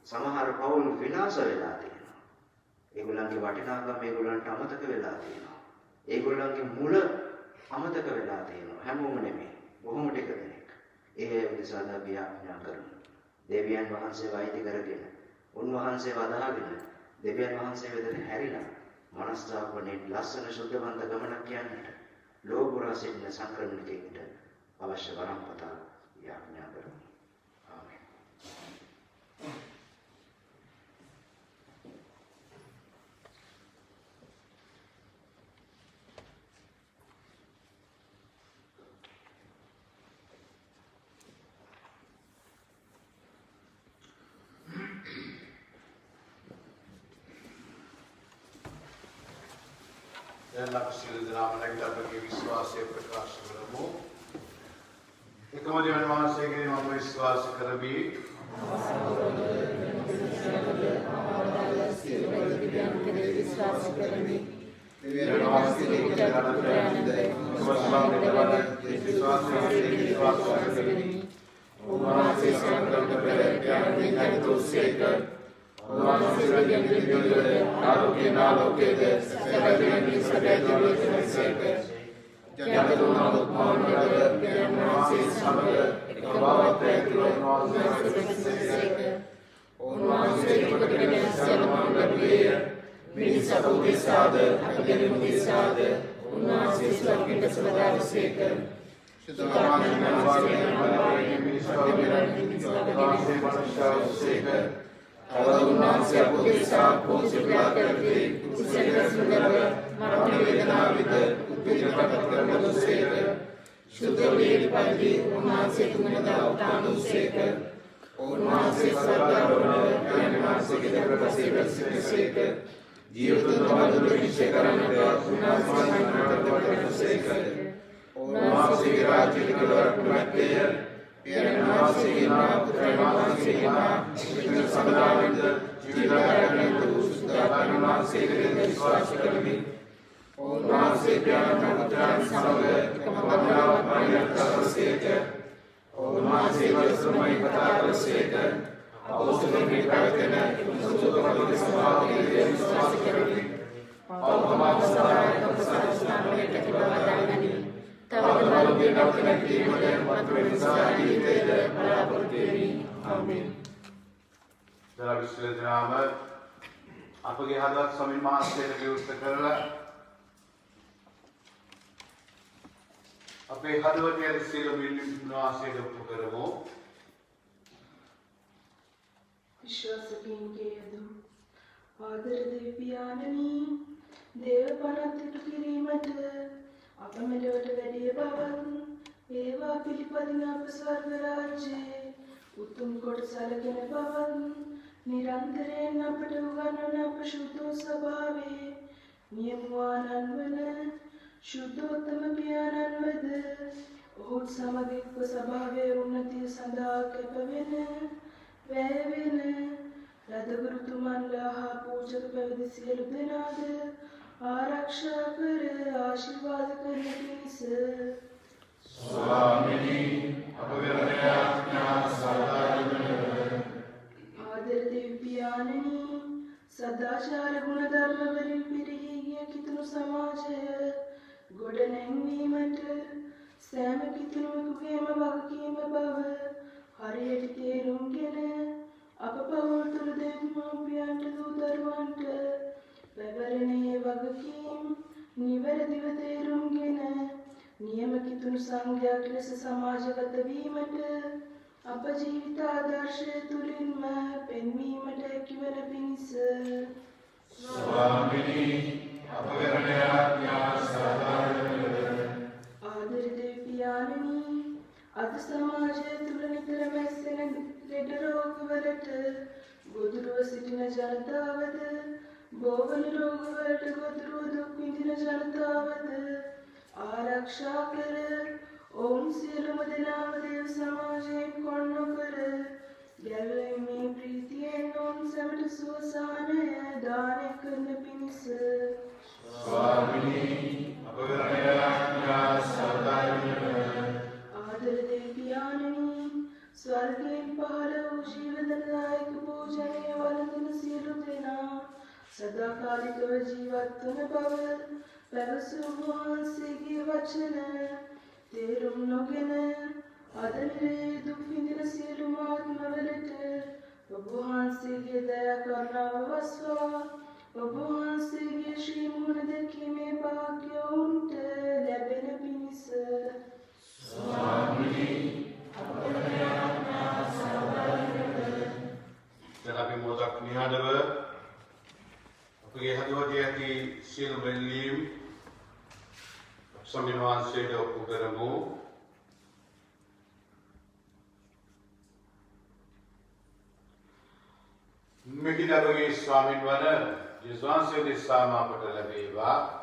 සමහර පවුල් විනාශ වෙලා තියෙනවා. ඒගොල්ලන්ගේ වටිනාකම ඒගොල්ලන්ට අමතක වෙලා තියෙනවා. ඒගොල්ලන්ගේ මුල අමතක වෙලා තියෙනවා. හැමෝම නෙමෙයි. බොහොම ටික දෙනෙක්. ඒ නිසා අපි ආඥා කරමු. දෙවියන් වහන්සේ වෛද්‍ය කරගෙන උන්වහන්සේ වදාගෙන දෙවියන් වහන්සේ වෙතට හැරිලා මනස්ථාපනයේ ලස්සන සුද්ධවන්ත ගමනක් යන්නට ලෝකුරා සිටින සංක්‍රමණිකයින්ට අවශ්‍ය වරම්පතා යාඥා කරමු. ආමෙන්. දැන් අපි සියලු දෙනාම නැගිට අපගේ විශ්වාසය ප්‍රකාශ කරමු. එකම දෙවියන් වහන්සේගෙන් මම විශ්වාස කරමි. දෙවියන් වහන්සේගේ අපගේ හදවත් ස්වාමීන් වහන්සේට විවෘත කරලා අපේ හදවතේ සියලු විශ්වාසයට ඔප්පු කරමු. විශ්වාසකින් කියදු ආදර දෙවි පියාණනි දේව පනත් ඉටු කිරීමට අප මෙලොවට වැඩිය බවත් ඒවා පිළිපදින අප ස්වර්ග රාජ්‍යයේ උතුම් කොට සැලකෙන බවත් නිරන්තරයෙන් අපට උගන්වන අප ශුද්ධ ස්වභාවයේ නියමුවානන් වන ශුද්ධෝත්තම පියාණන්වද ඔහු සමග එක්ව ස්වභාවයේ උන්නතිය සඳහා කැපවෙන වැය වෙන රදගුරුතුමන්ලා හා පූජක පැවිදි සියලු දෙනාද ආරක්ෂා කර ආශිර්වාද කරන පිණිස ස්වාමිනී අප වෙරණ යාඥා සදාචාර ආදර දෙවි පියාණනි සදාචාර ගුණ ධර්ම වලින් පිරී ගිය කිතුණු සමාජය ගොඩ නැංවීමට සෑම කිතුණුවෙකුගේම වගකීම බව හරියට තේරුම්ගෙන අප පවුල් තුළ දෙවියන්ට දූ දරුවන්ට පැවරෙනේ වගකීම් නිවැරදිව තේරුම්ගෙන නියම කිතුණු සංඝයක් ලෙස සමාජගත වීමට අප ජීවිත ආදර්ශය තුළින්ම පෙන්වීමට හැකිවන පිණිස ස්වාමිනී අප වෙරණ යාඥා සදාචාර ආදර දෙවි පියාණනි අද සමාජය තුළ නිතරම ඇස්සෙන ලෙඩ රෝගවලට ගොදුරුව සිටින ජනතාවද බෝවන රෝගවලට ගොදුරුව දුක් විඳින ජනතාවද ආරක්ෂා කර ඔවුන් සියලුම දෙනාම දේව සමාජයෙන් කොන් නොකර ගැලවීමේ ප්‍රීතියෙන් ඔවුන් සැමට සුවසහනය දානය කරන පිණිස ස්වාමිනී අප වෙරණ යාඥා සදාචාර ආදර දෙවි පියාණනි ස්වර්ගයෙන් පහළ වූ ජීවනදායක භෝජනය වළඳන සියලු දෙනා සදාකාලිකව ජීවත් වන බව පැවසූ වහන්සේගේ වචන තේරුම් නොගෙන අද නිරයේ දුක් විඳින සියලු ආත්මවලට ඔබ වහන්සේගේ දයා කරුණාව වස්වා ඔබ වහන්සේගේ ශ්‍රී මුහුණ දැකීමේ භාග්‍ය ඔවුන්ට ලැබෙන පිණිස ස්වාමිනී අප වෙරණ යාඥා සදාචාර දැන් අපි මොහොතක් නිහඬව අපගේ හදවතේ ඇති සියලු බැලීම් ස්වාමීන් වහන්සේට ඔප්පු කරමු. මෙකි දරුගේ ස්වාමීන් වන යේසුස් වහන්සේ දෙසාම අපට ලැබේවා.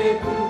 Get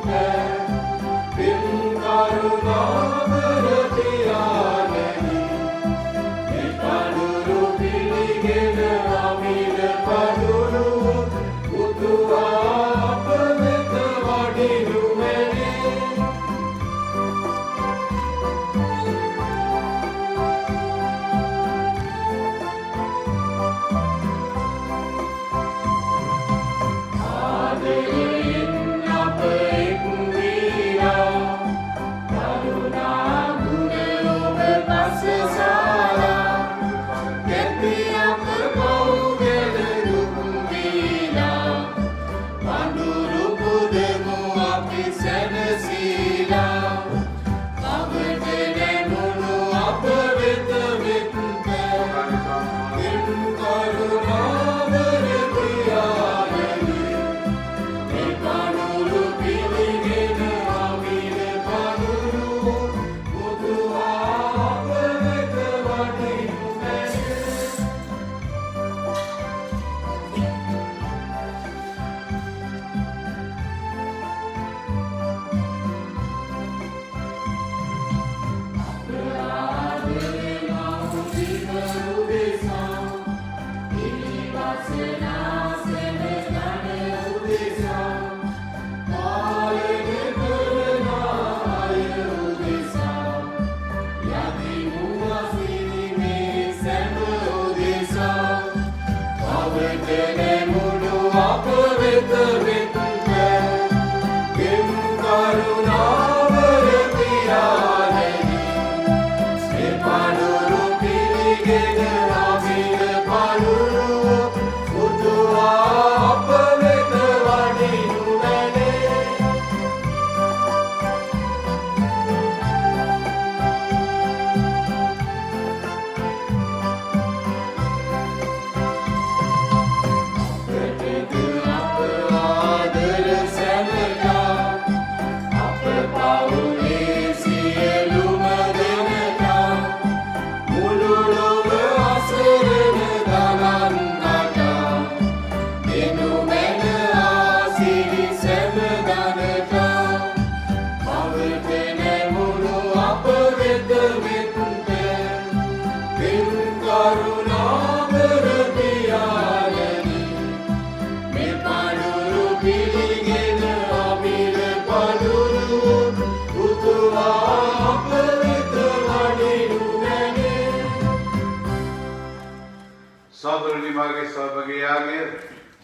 වගේ ආගේ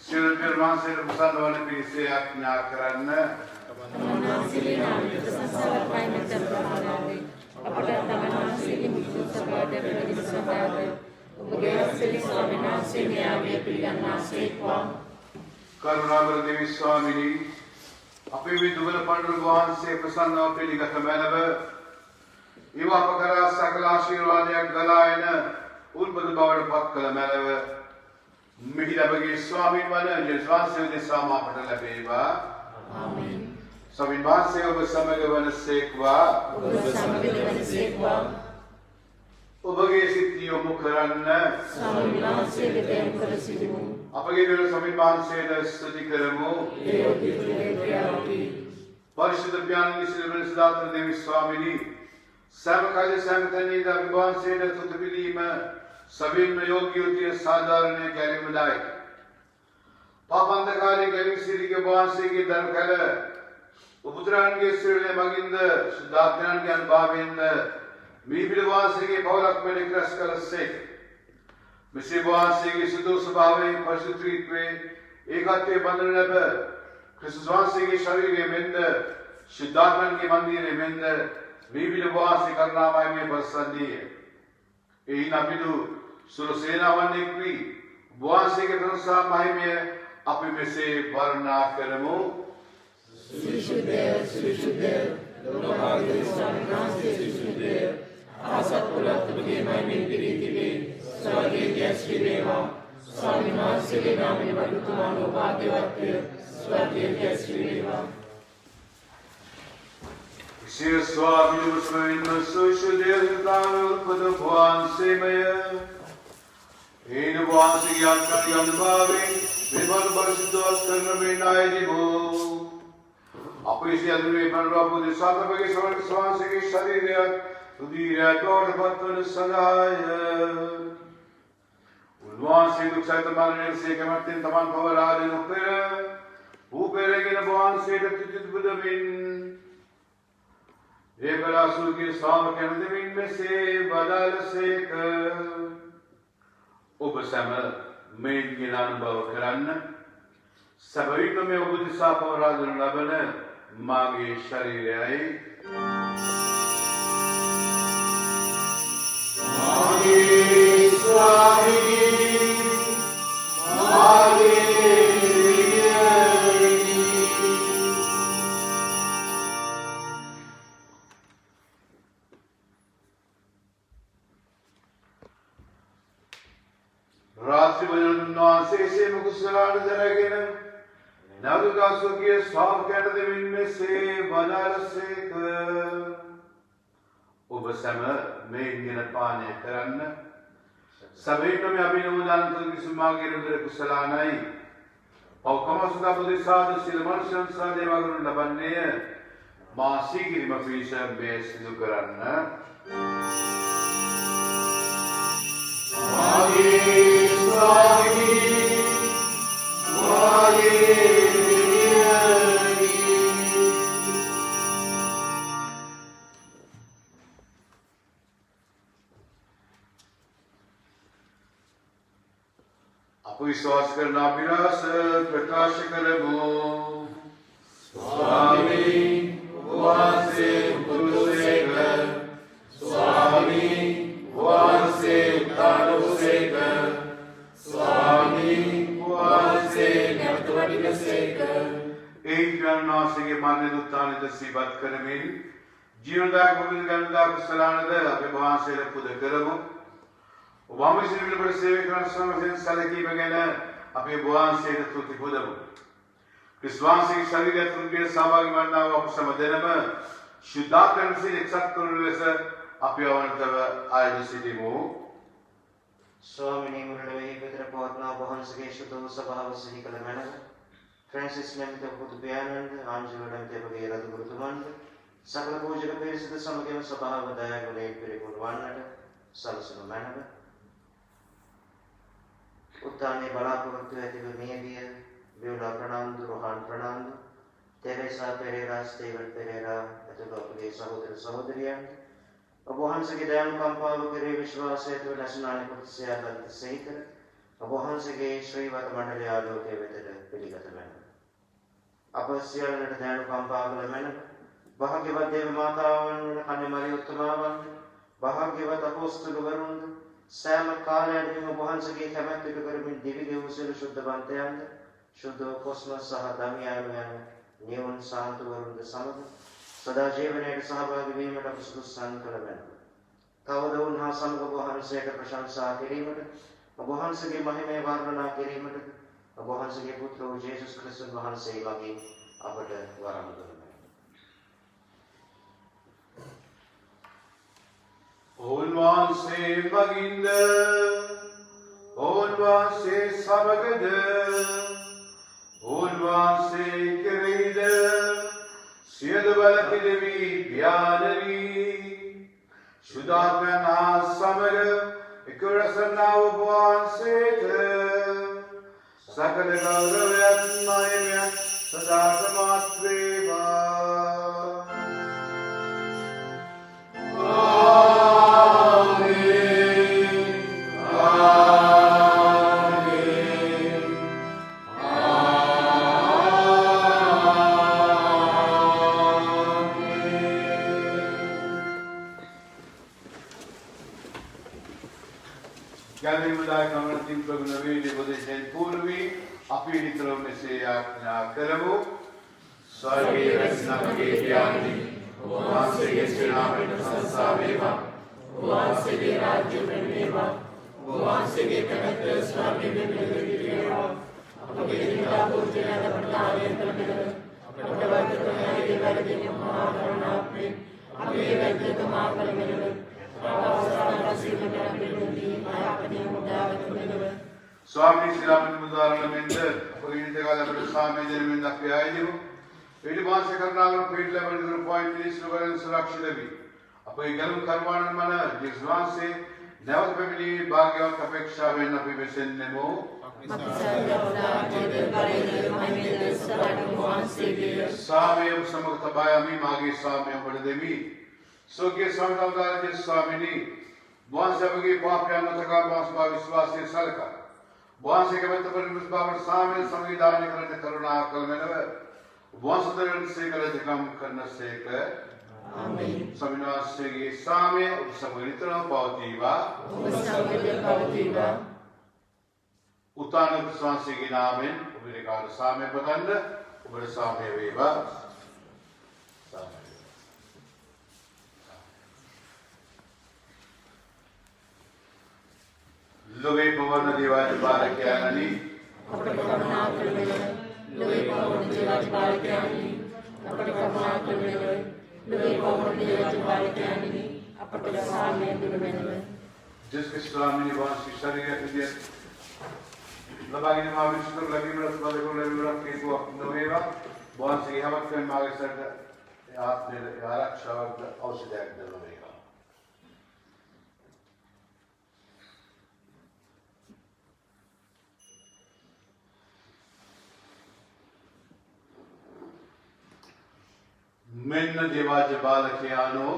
සියලු පෙරමාසයට ප්‍රසන්න වන පිණිස ආඥා කරන්න. තමන්වහන්සේගේ නාමයට සංසාර පයින්ට ප්‍රාර්ථනාවේ අපට තමන්වහන්සේගේ මුතු සභාවට ප්‍රතිසං සභාව ඔබගේ අසලි ස්වාමීන් වහන්සේ න්යාය පිළිගන්නාසේක්වා. කරුණාකර දෙවි ස්වාමීනි අපේ මේ දුබල පඬුරු වහන්සේ ප්‍රසන්නව පිළිගත මැනව ඒව අප කරා සකල ආශිර්වාදයක් ගලා එන උල්පද බවට පත් කළ මැනව මිහිඳ අපගේ ස්වාමීන් වහන්සේ ජේසුස්වහන්සේ දෙසාම අපට ලැබේවා. ආමේන්. ස්වාමීන් වහන්සේ ඔබ සමග වනසේක්වා. ඔබ සමග වනසේක්වා. ඔබගේ සිත යොමු කරන්න. ස්වාමීන් වහන්සේ වෙත කර සිටිමු. අපගේ දිව්‍ය ස්වාමීන් වහන්සේට ස්තුති කරමු. ඒ ඔබගේ ක්‍රියාවකි. परिशुद्ध ज्ञान निश्चित सिद्धार्थ देवी स्वामिनी सर्व कार्य संगठनी का विद्वान से तुतबिली में सभी में योग्य होती है साधारण गैली मदाई पापंदकारी गैली सिरी के विद्वान से की दर कल उपद्रान के सिरले मगिंद शुद्धात्मान के अनभाविंद मी विद्वान से के पौलक में निक्रस कल से मिसे विद्वान से की सुदो स्वभावे परिशुद्धित्वे एकात्वे बंधन पर क्रिस्तवासी के शरीर मेंद शुद्धात्मन के मंदिर मेंद विविध वासी करुणामय में बसंदी है यही नबिदु सुरसेना वनिक्री वासी के प्रशंसा महि में अपने में से वर्णना करमु. सुशुद्धेव लोकागे स्वामीनास्ते सुशुद्धेव आसपुलत बगे महिमे प्रीतिवे स्वर्गे जयश्री देवा स्वामीनास्ते के नाम में वर्तमानो भाग्यवत्य स्वर्गे जयश्री देवा. Sir Swami Usman Sushudhev Pad Bhavan Semaya In Vasi Yakati Anubhavi Vimal Barshidot Karname Naidivo Apisi Adune Panrapu Disata Bagi Savar Swansi Ki Sharirya Tudira Dor Bhatvan Sadaya Ulvansi Duksaita Maranil Se Kamartin Taman Pavaradin Upera Uperegin Bhavan Se Tujit Budamin एकलासु के स्वाम के नदमिन में से बदल से कर उपसम में ज्ञान अनुभव करन सभी में उपदिशा पवराजन लबन मागे शरीर आए मागे स्वामी मागे रात्रि भजन से मुकुसलान जरगेन नवका सुखिय स्वाम के नदमिन में से बदल से कर उपसम में ज्ञान पाने करन सभी में अभिनव दान की सुमागे रुद्र कुशलानाई और कमसुदा बुद्धिसाद सिलमन संसा देवागुरु लबन्ने मासी गिरिमपीश बेस करन मागे स्वामी मागे आपको विश्वास करना विरास प्रकाश करमो स्वामी वासे पुरुषे कर स्वामी वासे उत्तानो से कर स्वामी वासे नवतवनिक से कर एक ज्ञाननाश के माने उत्ताने दसी बात करमें जीवनदायक गोविंद गंगा कुशलानद अभिभान से पुद करमो वामी से मिलकर सेवे करन समझन सलकी बगैना अपने बुआन से तुति पुदमो विश्वास के शरीर तुंगे सहभागी बनना व समझन में शुद्धात्म से एक्सेप्ट करने से अप्यवंतव आयदिसिदिमो स्वामिनी मुरळवे पवित्र पवतना बहन सके शुद्ध स्वभाव से निकल मैंने फ्रांसिस में तो खुद बयानंद आंजलडम ते बगे रद गुरुतमंद सकल पूजक परिषद समके स्वभाव दया गुणे पेरे गुणवानट सलसन मैंने उत्ताने बड़ा पवित्र है ते मेदिय बेला प्रणाम रोहान प्रणाम तेरेसा पेरेरा स्टेवन पेरेरा अतलो अपने सहोदर सहोदरियां अब वहां से दयालु कंपाव करे विश्वास है तो नशनाने को से आदत सही कर ඔබ වහන්සේගේ ශ්‍රීවත මණ්ඩලය ආලෝකයේ වෙතට පිළිගත මැනව. අප සියල්ලට දයානුකම්පා කළ මැනව. භාග්‍යවත් දේව මාතාවන් වන කන්‍ය මරිය උත්තමාවන්, භාග්‍යවත් අපොස්තුලවරුන් සෑම කාලයකදීම ඔබ වහන්සේගේ කැමැත්ත ඉටු කරමින් දිවි ගෙවූ සියලු ශුද්ධවන්තයන්ද, ශුද්ධ කොස්මස් සහ දමියාණු යන නියුන් සාන්තුවරුන්ද සමග සදා ජීවනයේ සහභාගී වීමට අප සුදුසුසන් කළ මැනව. තවද උන්හා සමග ඔබ වහන්සේට ප්‍රශංසා කිරීමට, ඔබ වහන්සේගේ මහිමය වර්ණනා කිරීමට ඔබ වහන්සේගේ පුත්‍ර වූ ජේසුස් ක්‍රිස්තුස් වහන්සේ මගින් අපට වරම් දුන්නා. උන්වහන්සේ මගින්ද උන්වහන්සේ සමගද උන්වහන්සේ කෙරෙහිද සියලු බල පිළිවි ධානවී සුදාත්මයන් හා සමග එකවරසනා වූ වහන්සේට සකල ගෞරවයන් මහිමයන් සදාතමත් වේවා. අපි නිතරම මෙසේ යාඥා කරමු. ස්වර්ගීය රැස්නමගේ ඥානි වහන්සේගේ ශ්‍රී නාමයට ප්‍රශංසා වේවා. වහන්සේගේ රාජ්‍ය වෙන්නේවා. වහන්සේගේ කැමැත්ත ස්වර්ගයේ මෙලෙස වේවා. අපගේ දිනදා භෝජනය අපට ආදරය කරගෙන අපට වර්ධනයේ වැඩි මහා කරුණාවෙන් අපේ වැදගත් මහා කරුණාවෙන් स्वामी श्री राम मुदारमेंद पुरींतगालपट स्वामी जन्मेंद अप्यायदिवु वेडी मास करनागर फील्ड लेवल 0.3 सुवरण सुरक्षितवि अपे गलम कर्माण मन जिस्वान से नव फैमिली भाग्यवत अपेक्षा वेन अपि वेसेन्नेमो सामयम समक्त बायामी मागे सामयम बडदेवी सोके संतंगाल जिस स्वामिनी वहां से बगे पापयान तका वासवा विश्वास से सरका वहां से के मत पर मुस्बावर सामने संविधान करने करुणा कल में नव वंशधरन से कल जकम करने से के आमीन सविनाश से ये सामे उपसमरित्र पावतीवा उतान विश्वास के नामेन उबरिकार सामे बदंड उबर सामे वेवा लोगे भवन देवाज बालक्यानी अपने करुणा करने लोगे भवन देवाज बालक्यानी अपने करुणा करने लोगे भवन देवाज बालक्यानी अपने सामने दुर्मेन जिसके स्वामी निवास की शरीर के लबागी ने माविष्णु लगी मरस वाले को लगी मरस के तो नवेवा बहुत सी हमत के मागे सर आपने आरक्षा औषधि एक दलोवेगा මෙන්න දේවාජ බාලකයානෝ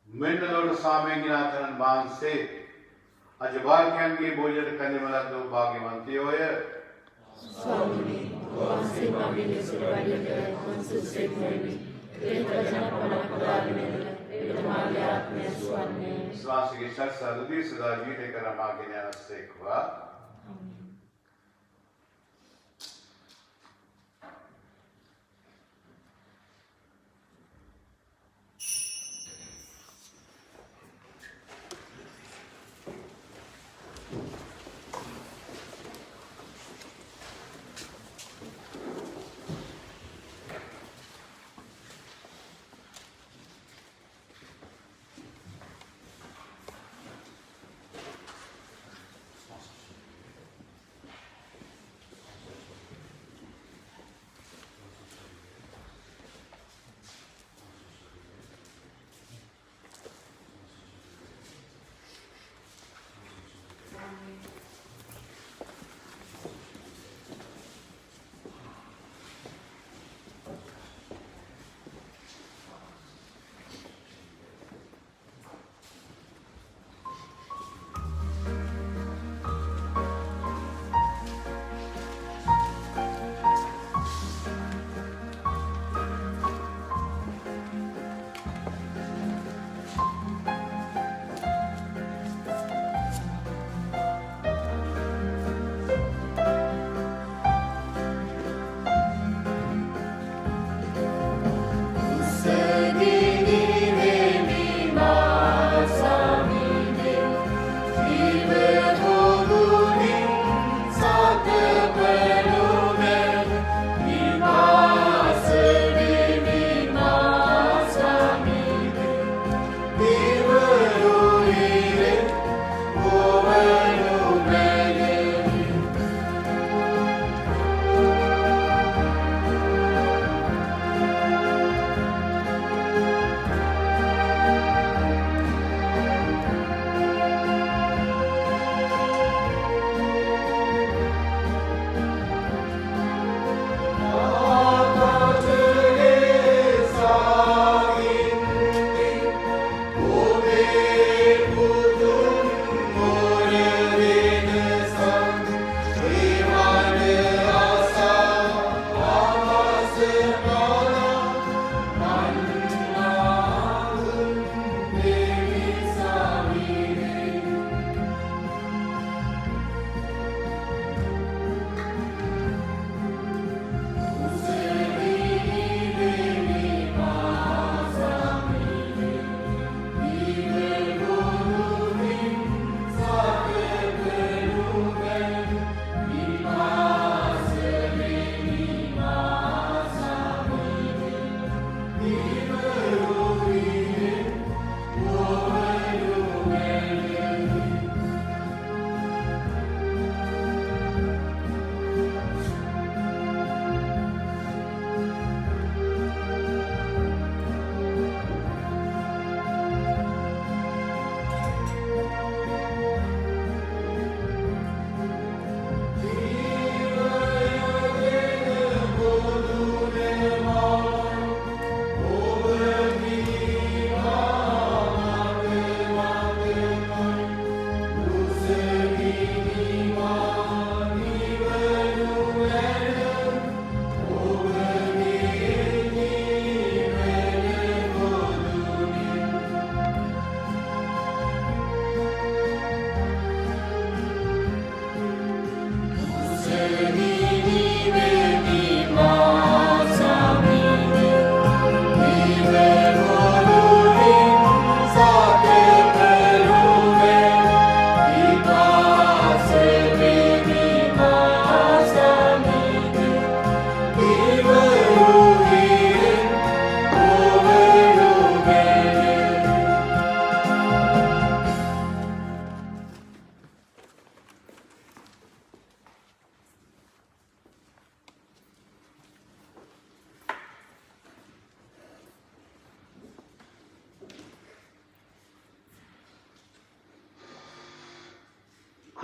මෙන්න ලොඩ සාමයෙන් වහන්සේ අද වාක්‍යයන්ගේ භෝජන කැඳෙමලද්දෝ භාග්‍යවන්තයෝය ස්වාමීනි වහන්සේ මගේ සිරවැඩියට වහන්සේ මෙවි ඒ ප්‍රජා පරපරාගෙන එතුමාගේ ආත්මය සුවන්නේ ශ්වාසයේ ශස්ත්‍රදී සදා ජීවිතේ කරමාගෙන යනසේක්වා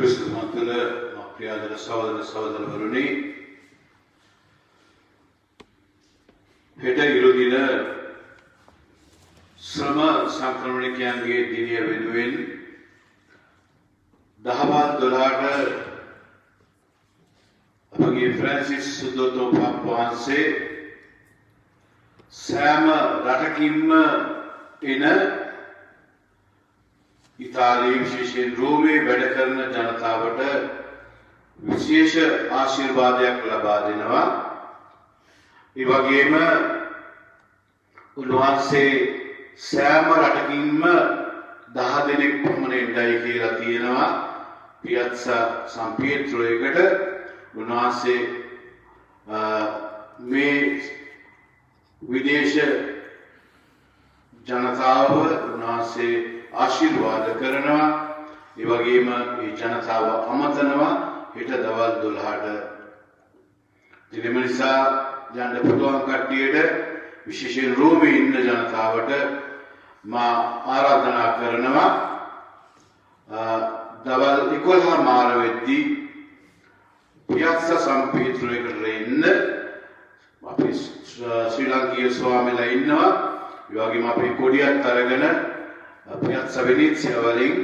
ක්‍රිස්තු මතුල ප්‍රියාදර සහෝදර සහෝදරවරුනි හෙට ඉරුදින ශ්‍රම සංක්‍රමණිකයන්ගේ දිනය වෙනුවෙන් දහවල් 12ට අපගේ ෆ්‍රැන්සිස් සුදෝතෝ පාප් වහන්සේ සෑම රටකින්ම එන ඉතාලියේ විශේෂයෙන් රෝමේ වැඩ කරන ජනතාවට විශේෂ ආශිර්වාදයක් ලබා දෙනවා. ඒ වගේම උන්වහන්සේ සෑම රටකින්ම 10 දෙනෙක් පමණ එන්නයි කියලා තියෙනවා. පියත්සා සම් පියත්‍රෝ එකට උන්වහන්සේ මේ විදේශ ජනතාව උන්වහන්සේ ආශිර්වාද කරනවා. ඒ වගේම මේ ජනතාව අමතනවා හෙට දවල් 12ට. ඉතින් මේ නිසා යන්න පුළුවන් කට්ටියට විශේෂයෙන් රෝමේ ඉන්න ජනතාවට මා ආරාධනා කරනවා දවල් 11 මාර වෙද්දී පියත්සා සම්පීත්‍රයකට එන්න. අපි ශ්‍රී ලංකීය ස්වාමීලා ඉන්නවා. ඒ වගේම අපේ කොඩියත් අරගෙන පියත්සා වෙනිත්සියා වලින්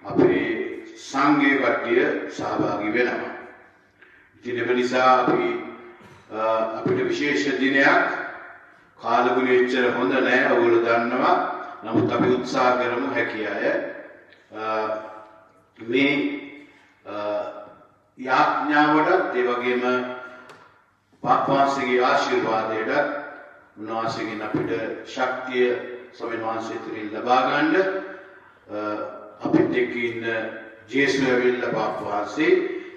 අපේ සංඝයේ කට්ටිය සහභාගී වෙනවා. ඉතින් ඒ නිසා අපිට විශේෂ දිනයක් කාලගුණය එච්චර හොඳ නැහැ ඔයගොල්ලෝ දන්නවා. නමුත් අපි උත්සාහ කරමු හැකි අය මේ යාඥාවටත් ඒ වගේම පාපවාසීගේ ආශිර්වාදයට උන්වහන්සේගෙන් අපිට ශක්තිය ස්වාමීන් වහන්සේ තුලින් ලබා ගන්න අපිට එක්කින් ජේසුස් ඇවිල්ලා පාපවාසී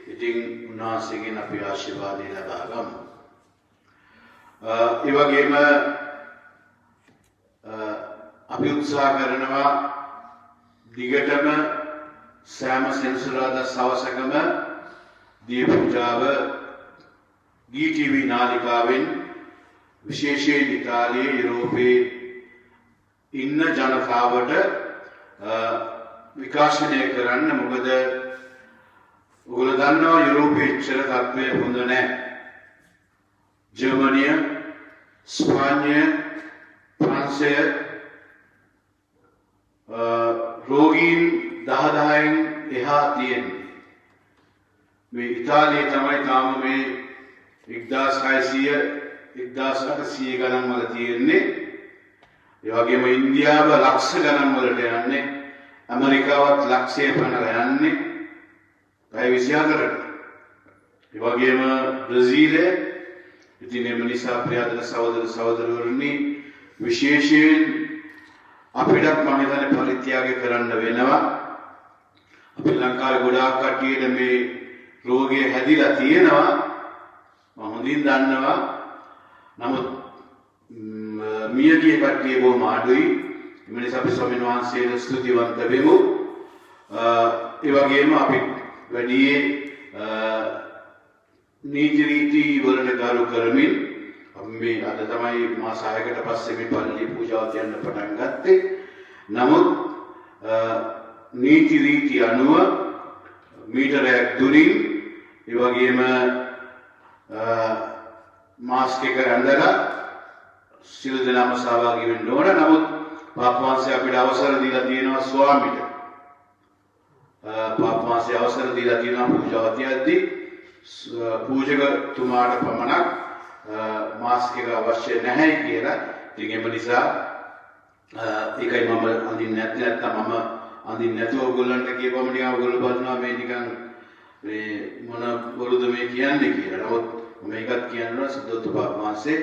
ඉතින් උන්වහන්සේගෙන් අපි ආශිර්වාදය ලබා ගමු. ඒ වගේම අපි උත්සාහ කරනවා දිගටම සෑම සෙනසුරාදා සවසකම දී පූජාව GTV නාලිකාවෙන් විශේෂයෙන් ඉතාලියේ යුරෝපයේ ඉන්න ජනතාවට විකාශනය කරන්න. මොකද ඔයගොල්ලෝ දන්නවා යුරෝපයේ ඉච්ඡර තත්ත්වය හොඳ නැහැ. ජර්මනිය, ස්පාඤ්ඤය, ප්‍රංශය රෝගීන් 10,000න් එහා තියෙන්නේ. මේ ඉතාලියේ තමයි තාම මේ 1600 1800 ගණන් වල තියෙන්නේ. ඒ වගේම ඉන්දියාව ලක්ෂ ගණන් වලට යන්නේ. ඇමරිකාවත් ලක්ෂය පනලා යන්නේ. පැය 24ට. ඒ වගේම බ්‍රසීලය. ඉතින් මේ නිසා ප්‍රියදර සහෝදර සහෝදරවරුනි විශේෂයෙන් අපිටත් මම හිතන්නේ පරිත්‍යාගය කරන්න වෙනවා. අපි ලංකාවේ ගොඩාක් කට්ටියට මේ රෝගය හැදිලා තියෙනවා. මම හොඳින් දන්නවා. නමුත් මියගිය කට්ටිය බොහොම අඩුයි. ඒ නිසා අපි ස්වාමීන් වහන්සේට ස්තුතිවන්ත වෙමු. ඒ වගේම අපි වැඩියේ නීති රීති වලට ගරු කරමින් මේ අද තමයි මාස 6කට පස්සේ මේ පල්ලි පූජාව තියන්න පටන් ගත්තේ. නමුත් නීති රීති අනුව මීටරයක් දුරින් ඒ වගේම මාස්ක් එක ඇඳලා සියලු දෙනාම සහභාගී වෙන්න ඕන. නමුත් පාපවාසී අපිට අවසර දීලා තියෙනවා ස්වාමීට. පාපවාසී අවසර දීලා තියෙනවා පූජාව තියද්දී පූජකතුමාට පමණක් මාස්ක් එක අවශ්‍ය නැහැ කියලා. ඉතින් ඒ නිසා ඒකයි මම අඳින්නේ නැත්නම් මම අඳින්නේ නැතුව ඔයගොල්ලන්ට කියපුවම නිකන් ඔයගොල්ලෝ බලනවා මේ නිකන් මේ මොන බොරුද මේ කියන්නේ කියලා. නමුත් මේකත් කියනවා සුද්ධෝත් පාපවාසී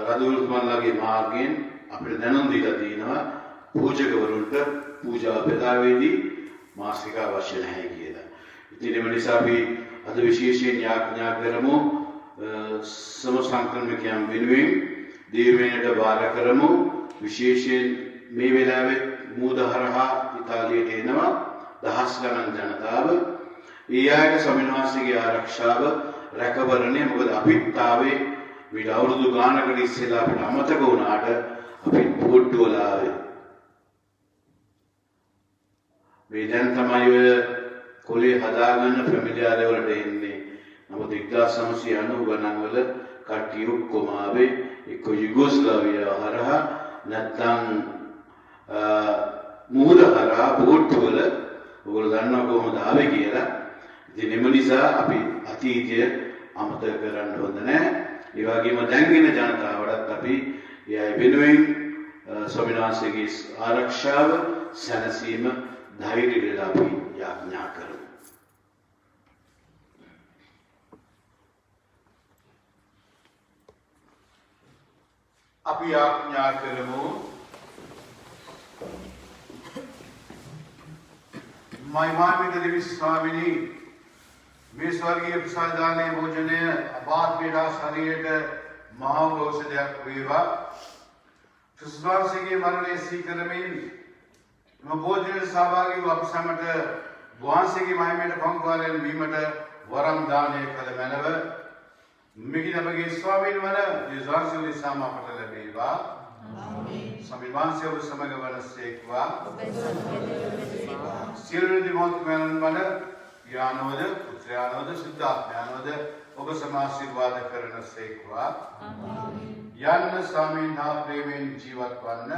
රදුල්මන්ලාගේ මාර්ගයෙන් අපිට දැනුම් දීලා තියෙනවා පූජකවරුන්ට පූජා බෙදාවේදී මාස්ක් එක අවශ්‍ය නැහැ කියලා. ඉතින් ඒ නිසා අපි අද විශේෂයෙන් යාඥා කරමු සම සංක්‍රමණිකයන් වෙනුවෙන් දේවේනට වාර කරමු. විශේෂයෙන් මේ වෙලාවේ මූදහරහා ඉතාලියට එනවා දහස් ගණන් ජනතාව. ඒ අයට ස්වාමීන් වහන්සේගේ ආරක්ෂාව රැකවරණය. මොකද අපිත් ආවේ මීට අවුරුදු ගානකට ඉස්සෙල්ලා අපිට අමතක වුණාට අපි පොඩ්ඩු වල ආවේ. මේ දැන් තමයි ඔය කොලේ හදාගන්න ෆැමිලියා ලෙවලට එන්නේ. නමුත් 1990 ගණන් වල කට්ටිය ඔක්කොම ආවේ එක්ක යුගොස්ලාවියාව හරහා නැත්නම් මුහුද හරහා බෝට්ටු වල. ඔයගොල්ලෝ දන්නවා කොහොමද ආවේ කියලා. ඉතින් එම නිසා අපි අතීතය අමතක කරන්න හොඳ නැහැ. ඒ වගේම දැන් ඉන්න ජනතාවටත් අපි ඒ වෙනුවෙන් ස්වාමීන් වහන්සේගේ ආරක්ෂාව සැනසීම ධෛර්යය දෙලා අපි යාඥා කරමු. අපි යාඥා කරමු. මහිමාන්විත දෙවි ස්වාමිනී, මේ ස්වර්ගීය ප්‍රසාදානයේ භෝජනය අපාත් වේලා ශරීරයට මහා ඖෂධයක් වේවා. ක්‍රිස්තුස් වහන්සේගේ මරණය සීකරමින් එම භෝජනයට සහභාගී වූ අප සැමට වහන්සේගේ මහිමයට පංගුවාලෙන් වීමට වරම් දානය කළ මැනව මිගින අපගේ ස්වාමීන් වන යේසුස් වහන්සේ නිසා අපට ලැබේවා. ස්වාමීන් වහන්සේ ඔබ සමග වනසේක්වා. සියලු දිවෝත්මයන් වන යානෝද පුත්‍රයානෝද සිද්ධාත්මයානෝද ඔබ සමාශිර්වාද කරන සේක්වා. යන්න ස්වාමීන් හා ප්‍රේමයෙන් ජීවත් වන්න.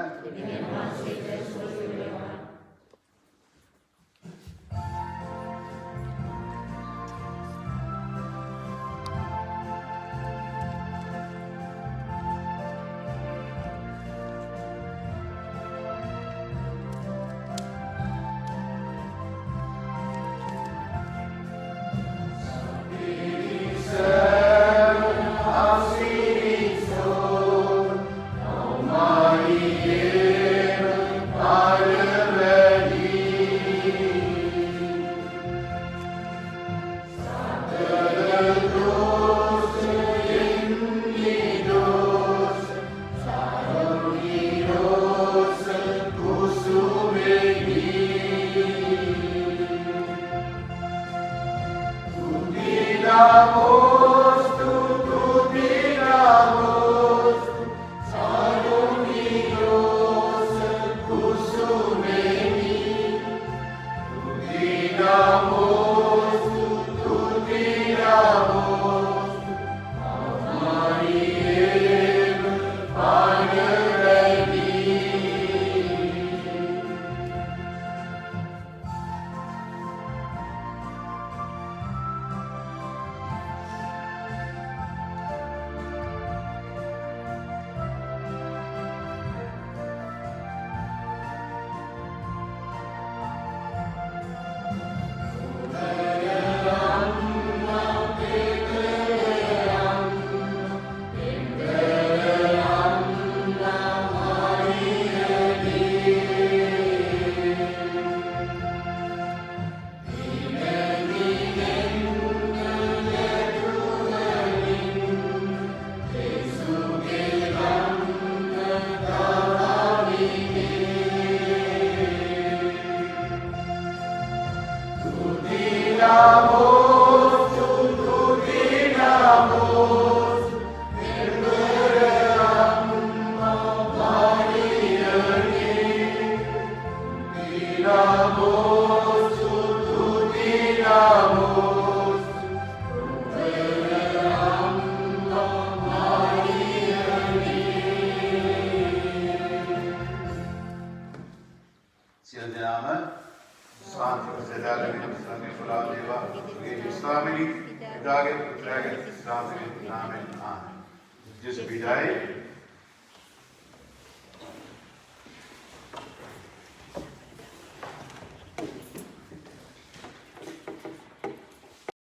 Just be